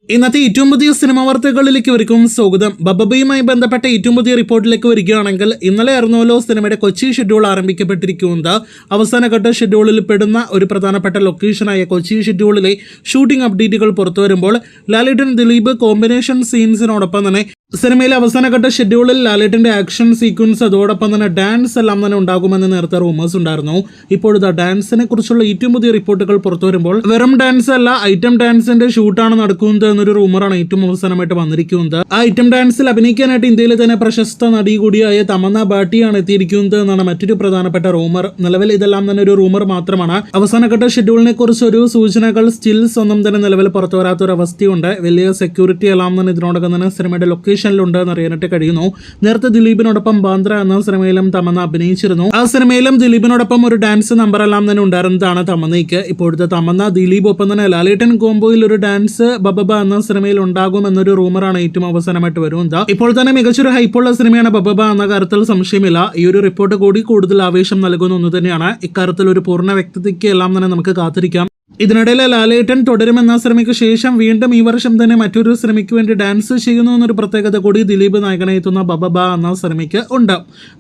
ഇന്നത്തെ ഏറ്റവും പുതിയ സിനിമാ വാർത്തകളിലേക്ക് വരിക്കും സ്വാഗതം. ബബബയുമായി ബന്ധപ്പെട്ട ഏറ്റവും പുതിയ റിപ്പോർട്ടിലേക്ക് വരികയാണെങ്കിൽ ഇന്നലെ ആയിരുന്നല്ലോ സിനിമയുടെ കൊച്ചി ഷെഡ്യൂൾ ആരംഭിക്കപ്പെട്ടിരിക്കുന്നത്. അവസാനഘട്ട ഷെഡ്യൂളിൽ പെടുന്ന ഒരു പ്രധാനപ്പെട്ട ലൊക്കേഷനായ കൊച്ചി ഷെഡ്യൂളിലെ ഷൂട്ടിംഗ് അപ്ഡേറ്റുകൾ പുറത്തു വരുമ്പോൾ ലാലേട്ടൻ ദിലീപ് കോമ്പിനേഷൻ സീൻസിനോടൊപ്പം തന്നെ സിനിമയിലെ അവസാനഘട്ട ഷെഡ്യൂളിൽ ലാലേട്ടന്റെ ആക്ഷൻ സീക്വൻസ് അതോടൊപ്പം തന്നെ ഡാൻസ് എല്ലാം തന്നെ ഉണ്ടാകുമെന്ന് നേരത്തെ റൂമേഴ്സ് ഉണ്ടായിരുന്നു. ഇപ്പോഴത്തെ ഡാൻസിനെ കുറിച്ചുള്ള ഏറ്റവും പുതിയ റിപ്പോർട്ടുകൾ പുറത്തു വരുമ്പോൾ വെറും ഡാൻസ് അല്ല, ഐറ്റം ഡാൻസിന്റെ ഷൂട്ടാണ് നടക്കുന്നത് എന്നൊരു റൂമറാണ് ഏറ്റവും അവസാനമായിട്ട് വന്നിരിക്കുന്നത്. ആ ഐറ്റം ഡാൻസിൽ അഭിനയിക്കാനായിട്ട് ഇന്ത്യയിലെ തന്നെ പ്രശസ്ത നടി കൂടിയായ തമന്ന ഭാട്ടിയാണ് എത്തിയിരിക്കുന്നത് എന്നാണ് മറ്റൊരു പ്രധാനപ്പെട്ട റൂമർ. നിലവിൽ ഇതെല്ലാം തന്നെ ഒരു റൂമർ മാത്രമാണ്. അവസാനഘട്ട ഷെഡ്യൂളിനെ കുറിച്ച് ഒരു സൂചനകൾ സ്റ്റിൽസ് ഒന്നും തന്നെ നിലവിൽ പുറത്തു വരാത്തൊരു അവസ്ഥയുണ്ട്. വലിയ സെക്യൂരിറ്റി എല്ലാം തന്നെ ഇതിനോടകം തന്നെ സിനിമയുടെ ലൊക്കേഷനിലുണ്ട് എന്ന് അറിയാനായിട്ട് കഴിയുന്നു. നേരത്തെ ദിലീപിനോടൊപ്പം ബാന്ദ്ര എന്ന സിനിമയിലും തമന്ന അഭിനയിച്ചിരുന്നു. ആ സിനിമയിലും ദിലീപിനോടൊപ്പം ഒരു ഡാൻസ് നമ്പർ എല്ലാം തന്നെ ഉണ്ടായിരുന്നതാണ് തമന്നയ്ക്ക്. ഇപ്പോഴത്തെ തമന്ന ദിലീപ് ഒപ്പം തന്നെ ലാലേട്ടൻ കോംബോയിൽ ഒരു ഡാൻസ് ബബബ എന്ന സിനിമയിൽ ഉണ്ടാകും എന്നൊരു റൂമറാണ് ഏറ്റവും അവസാനമായിട്ട് വരുന്നത്. ഇപ്പോൾ തന്നെ മികച്ചൊരു ഹൈപ്പുള്ള സിനിമയാണ് ബബബ എന്ന കാര്യത്തിൽ സംശയമില്ല. ഈ ഒരു റിപ്പോർട്ട് കൂടി കൂടുതൽ ആവേശം നൽകുന്ന ഒന്ന് തന്നെയാണ്. ഇക്കാര്യത്തിൽ ഒരു പൂർണ്ണ വ്യക്തതയ്ക്ക് എല്ലാം തന്നെ നമുക്ക് കാത്തിരിക്കാം. ഇതിനിടയിൽ ലാലേട്ടൻ തുടരുമെന്ന സിനിമയ്ക്ക് ശേഷം വീണ്ടും ഈ വർഷം തന്നെ മറ്റൊരു സിനിമയ്ക്ക് വേണ്ടി ഡാൻസ് ചെയ്യുന്നു എന്നൊരു പ്രത്യേകത കൂടി ദിലീപ് നായകനെത്തുന്ന ബബബ എന്ന സിനിമയ്ക്ക് ഉണ്ട്.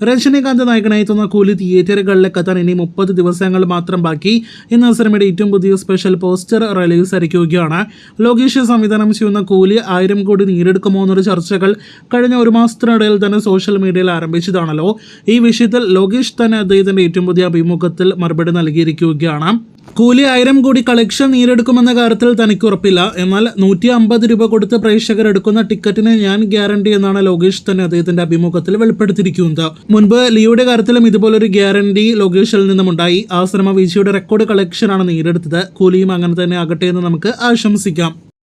രജനീകാന്ത് നായകനെത്തുന്ന കൂലി തിയേറ്ററുകളിലേക്ക് എത്താൻ ഇനി 30 ദിവസങ്ങൾ മാത്രം ബാക്കി. ഇന്ന് സിനിമയുടെ ഏറ്റവും പുതിയ സ്പെഷ്യൽ പോസ്റ്റർ റിലീസ് ആയിരിക്കുകയാണ്. ലോകേഷ് സംവിധാനം ചെയ്യുന്ന കൂലി 1000 കോടി നേടിയെടുക്കുമോ എന്നൊരു ചർച്ചകൾ കഴിഞ്ഞ ഒരു മാസത്തിനിടയിൽ തന്നെ സോഷ്യൽ മീഡിയയിൽ ആരംഭിച്ചതാണല്ലോ. ഈ വിഷയത്തിൽ ലോകേഷ് തന്നെ അദ്ദേഹത്തിന്റെ ഏറ്റവും പുതിയ അഭിമുഖത്തിൽ മറുപടി നൽകിയിരിക്കുകയാണ്. കൂലി 1000 കോടി കളക്ഷൻ നേടിയെടുക്കുമെന്ന കാര്യത്തിൽ തനിക്ക് ഉറപ്പില്ല, എന്നാൽ 150 രൂപ കൊടുത്ത് പ്രേക്ഷകർ എടുക്കുന്ന ടിക്കറ്റിന് ഞാൻ ഗ്യാരണ്ടി എന്നാണ് ലോകേഷ് തന്നെ അദ്ദേഹത്തിന്റെ അഭിമുഖത്തിൽ വെളിപ്പെടുത്തിയിരിക്കുന്നത്. മുൻപ് ലിയോയുടെ കാര്യത്തിലും ഇതുപോലൊരു ഗ്യാരണ്ടി ലോകേഷിൽ നിന്നും ഉണ്ടായി. ആ സിനിമ വീഴ്ചയുടെ റെക്കോർഡ് കളക്ഷനാണ് നേടിയെടുത്തത്. കൂലിയും അങ്ങനെ തന്നെ ആകട്ടെ എന്ന് നമുക്ക് ആശംസിക്കാം.